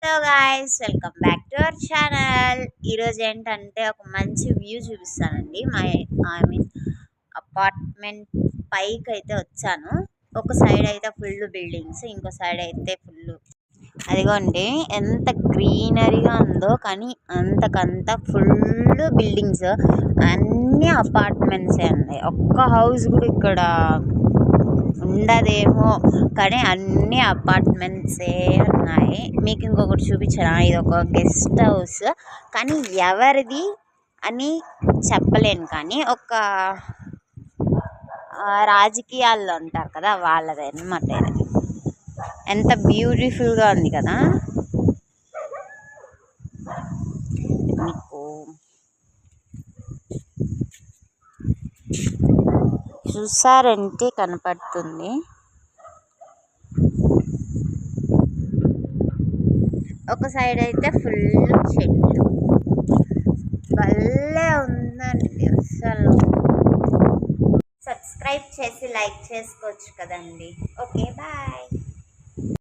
Hello guys, welcome back to our channel. ఈరోజు ఏంటంటే ఒక మంచి వ్యూ చూపిస్తానండి. ఐ మీన్ అపార్ట్మెంట్ పైకి అయితే వచ్చాను. ఒక సైడ్ అయితే ఫుల్ బిల్డింగ్స్, ఇంకో సైడ్ అయితే ఫుల్ అదిగోండి ఎంత గ్రీనరీగా ఉందో, కానీ అంతకంత ఫుల్ బిల్డింగ్స్, అన్ని అపార్ట్మెంట్సే అండి. ఒక్క హౌస్ కూడా ఇక్కడ ఉండదేమో, కానీ అన్ని అపార్ట్మెంట్సే ఉన్నాయి. మీకు ఇంకొకటి చూపించరా, ఇది ఒక గెస్ట్ హౌస్, కానీ ఎవరిది అని చెప్పలేను, కానీ ఒక రాజకీయాల్లో ఉంటారు కదా, వాళ్ళది అనమాట. ఇది ఎంత బ్యూటిఫుల్గా ఉంది కదా. మీకు చూసారంటే కనపడుతుంది. ఒక సైడ్ అయితే ఫుల్ చెట్లు, భలే ఉందండి అసలు. సబ్స్క్రైబ్ చేసి లైక్ చేసుకోవచ్చు కదండి. Okay, bye.